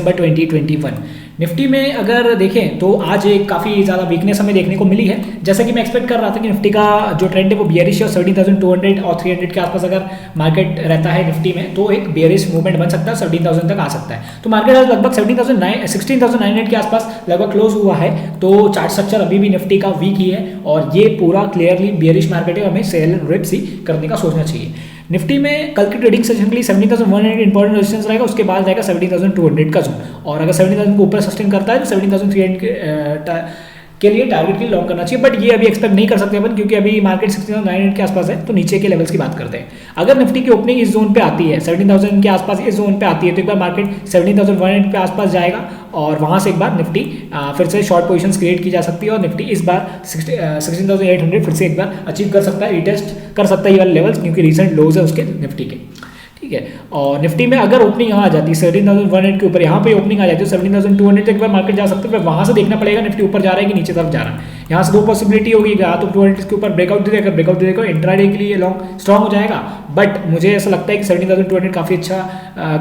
दिसंबर 2021। Nifty में अगर देखें तो आज एक काफ़ी ज़्यादा वीकनेस हमें देखने को मिली है। जैसा कि मैं एक्सपेक्ट कर रहा था कि निफ्टी का जो ट्रेंड है वो बियरिश है और 17,200 और 300 के आसपास अगर मार्केट रहता है निफ्टी में तो एक बियरिश मूवमेंट बन सकता है, 17,000 तक आ सकता है। तो मार्केट आज लगभग 16,900 के आसपास लगभग क्लोज हुआ है। तो चार्ट स्ट्रक्चर अभी भी निफ्टी का वीक ही है और ये पूरा क्लियरली बियरिश मार्केट है, हमें सेल रिप्स ही करने का सोचना चाहिए। निफ्टी में कल की ट्रेडिंग सेशन के लिए 17,100 इंपॉर्टेंट रेजिस्टेंस रहेगा, उसके बाद रहेगा 17,200 का जोन, और अगर 17,000 को ऊपर सस्टेन करता है तो 17,300 के लिए टारगेट के लिए लॉन्ग करना चाहिए। बट ये अभी एक्सपेक्ट नहीं कर सकते अपन, क्योंकि अभी मार्केट 16,900 के आसपास है। तो नीचे के लेवल्स की बात करते हैं। अगर निफ्टी की ओपनिंग इस जोन पे आती है, 17,000 के आसपास इस जोन पे आती है, तो एक बार मार्केट 17,100 के आसपास जाएगा और वहां से एक बार निफ्टी फिर से शॉर्ट पोजीशंस क्रिएट की जा सकती है और निफ्टी इस बार 16,800 फिर से एक बार अचीव कर सकता है, रिटेस्ट कर सकता है ये वाले लेवल्स, क्योंकि रिसेंट लोज है उसके निफ्टी के। ठीक है, और निफ्टी में अगर ओपनिंग यहाँ आ जाती है 17,100 के ऊपर, यहाँ पे ओपनिंग आ जाती है 17,200 तक बार मार्केट जा सकते हैं। वहाँ से देखना पड़ेगा निफ्टी ऊपर जा रहा है कि नीचे तरफ जा रहा है। यहाँ से दो पॉसिबिलिटी होगी, या तो 200 के ऊपर ब्रेकआउट दे देगा, ब्रेकआउट दे देगा इंट्राडे के लिए लॉन्ग स्ट्रॉन्ग हो जाएगा। बट मुझे ऐसा लगता है कि 17,200 काफ़ी अच्छा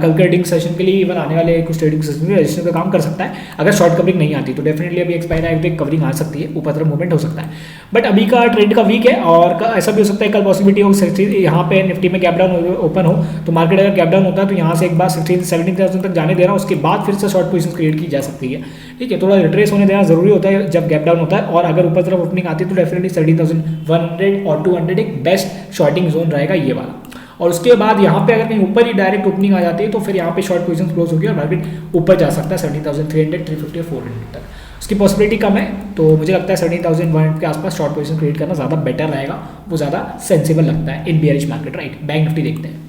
कल के ट्रेडिंग सेशन के लिए, इवन आने वाले कुछ ट्रेडिंग सेशन में रजिस्टर का काम कर सकता है। अगर शॉर्ट कवरिंग नहीं आती तो डेफिनेटली अभी एक्सपायर आए तो एक कवरिंग आ सकती है, ऊपर तरफ मूवमेंट हो सकता है। बट अभी का ट्रेंड का वीक है और ऐसा भी हो सकता है कल पॉसिबिलिटी हो यहाँ पे निफ्टी में गैप डाउन ओपन हो, तो मार्केट अगर गैप डाउन होता है तो यहाँ से एक बार 17,000 तक जाने देना, उसके बाद फिर से शॉर्ट पोजीशन क्रिएट की जा सकती है। ठीक है, थोड़ा रिट्रेस होने देना जरूरी होता है जब गैप डाउन होता है, और अगर ऊपर तरफ ओपनिंग आती है तो डेफिनेटली 17,100 और 200 एक बेस्ट शॉर्टिंग जोन रहेगा ये वाला। और उसके बाद यहाँ पे अगर कहीं ऊपर ही डायरेक्ट ओपनिंग आ जाती है तो फिर यहाँ पे शॉर्ट पोजीशन क्लोज होगी और मार्केट ऊपर जा सकता है 17,300, 350 और 400 तक। उसकी पॉसिबिलिटी कम है, तो मुझे लगता है 17,100 के आसपास शॉर्ट पोजीशन क्रिएट करना ज़्यादा बेटर रहेगा, वो ज़्यादा सेंसिबल लगता है in bearish market. Right, bank Nifty देखते हैं।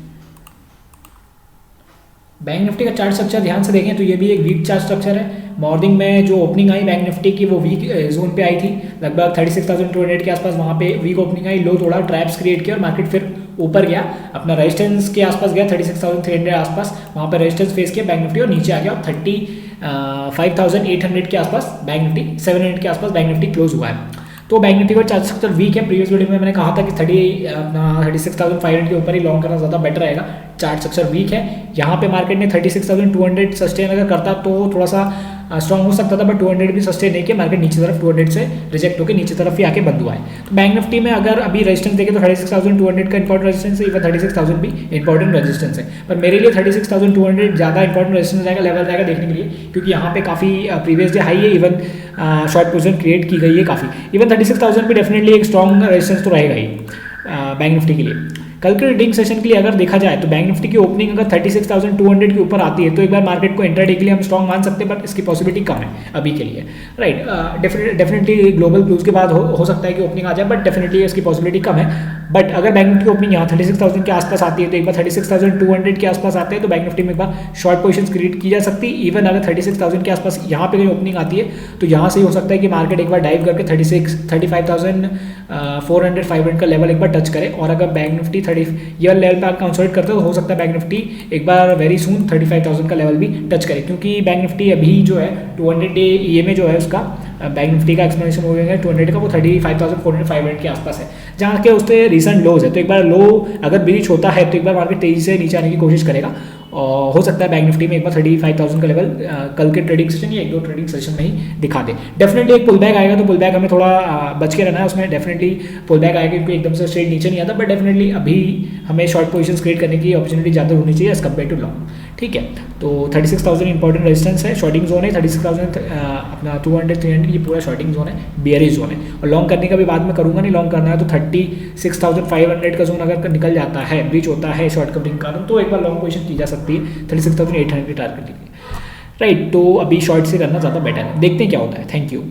बैंक निफ्टी का चार्ट स्ट्रक्चर ध्यान से देखें तो ये भी एक वीक चार्ट स्ट्रक्चर है। मॉर्निंग में जो ओपनिंग आई बैंक निफ्टी की वो वीक जोन पे आई थी, लगभग 36,200 के आसपास वहाँ पे वीक ओपनिंग आई, लो तोड़ा, ट्रैप्स क्रिएट किया और मार्केट फिर ऊपर गया, अपना रेजिस्टेंस के आसपास गया 36,300 आसपास, वहाँ पर रेजिस्टेंस फेस किया बैंक निफ्टी और नीचे आ गया 35,800 के आसपास बैंक निफ्टी, 700 के आसपास बैंक निफ्टी क्लोज हुआ है। तो बैंक निफ्टी का चार्ट स्ट्रक्चर वीक है। प्रीवियस वीडियो में मैंने कहा था कि 36,500 के ऊपर ही लॉन्ग करना ज़्यादा बेटर रहेगा। चार्ट स्ट्रक्चर वीक है, यहाँ पे मार्केट ने 36,200 सस्टेन अगर करता तो थोड़ा सा स्ट्रॉन्ग हो सकता था, बट 200 भी सस्टेन नहीं किया, मार्केट नीचे तरफ 200 से रिजेक्ट होकर नीचे तरफ ही आके बंद हुआ है। तो बैंक निफ्टी में अगर अभी रेजिस्टेंस देखें तो 36,200 का इंपॉर्टेंट रेजिस्टेंस है, इवन 36,000 भी इंपॉर्टेंट रेजिस्टेंस है, पर मेरे लिए 36,200 ज़्यादा इंपॉर्टेंट रेजिस्टेंस रहेगा, लेवल रहेगा देखने के लिए, क्योंकि यहाँ पे काफ़ी प्रीवियस डे हाई है, इवन शॉर्ट पोजीशन क्रिएट की गई है काफ़ी। इवन 36,000 भी डेफिनेटली एक स्ट्रॉन्ग रेजिस्टेंस तो रहेगा ही बैंक निफ्टी के लिए। कल के ट्रेडिंग सेशन के लिए अगर देखा जाए तो बैंक निफ्टी की ओपनिंग अगर 36,200 के ऊपर आती है तो एक बार मार्केट को इंट्राडे के लिए हम स्ट्रॉन्ग मान सकते हैं, बट इसकी पॉसिबिलिटी कम है अभी के लिए। राइट, डेफिनेटली ग्लोबल क्लोज के बाद हो सकता है कि ओपनिंग आ जाए, बट डेफिनेटली इसकी पॉसिबिलिटी कम है। बट अगर बैंक निफ्टी की ओपनिंग यहाँ 36,000 के आसपास आती है तो एक बार 36,200 के आसपास आते हैं तो बैंक निफ्टी में एक बार शॉर्ट पोजीशंस क्रिएट की जा सकती है। इवन अगर 36,000 के आसपास यहाँ पे कहीं ओपनिंग आती है तो यहाँ से हो सकता है कि मार्केट एक बार डाइव करके 35,400, 500 का लेवल एक बार टच करे, और अगर बैंक निफ्टी 30 ये लेवल पर कंसोलिडेट करते तो हो सकता है बैंक निफ्टी एक बार वेरी सून 35,000 का लेवल भी टच करे, क्योंकि बैंक निफ्टी अभी जो है 200 डे EMA जो है उसका बैंक निफ्टी का एक्सप्लेनेशन हो गया है 200 का, वो 35,400, 500 के आसपास है, जहाँ के उसके रिसेंट लोज है। तो एक बार लो अगर ब्रीच होता है तो एक बार मार्केट तेजी से नीचे आने की कोशिश करेगा, और हो सकता है बैंक निफ्टी में एक बार 35,000 का लेवल कल के ट्रेडिंग सेशन या एक दो ट्रेडिंग सेशन में ही दिखा दे। डेफिनेटली एक पुल बैक आएगा, तो पुल बैक हमें थोड़ा बच के रहना है, उसमें डेफिनेटली पुल बैक आएगा क्योंकि एकदम से स्ट्रेट नीचे नहीं आता, बट डेफिनेटली अभी हमें शॉर्ट पोजीशंस क्रिएट करने की अपॉर्चुनिटी ज़्यादा होनी चाहिए एज कम्पेयर टू लॉन्ग। ठीक है, तो 36,000 इंपॉर्टेंट रेजिस्टेंस है, शॉर्टिंग जोन है 36,000 अपना 200, 300 ये पूरा शॉर्टिंग जोन है, बियरिश जोन है। और लॉन्ग करने का भी बाद में करूंगा, नहीं लॉन्ग करना है तो 36,500 का जोन अगर निकल जाता है, ब्रीच होता है शॉर्ट कवरिंग का, तो एक बार लॉन्ग पोजीशन की जा सकती है 36,800 की टारगेट के लिए। राइट, तो अभी शॉर्ट से करना ज़्यादा बेटर है, देखते हैं क्या होता है। Thank you.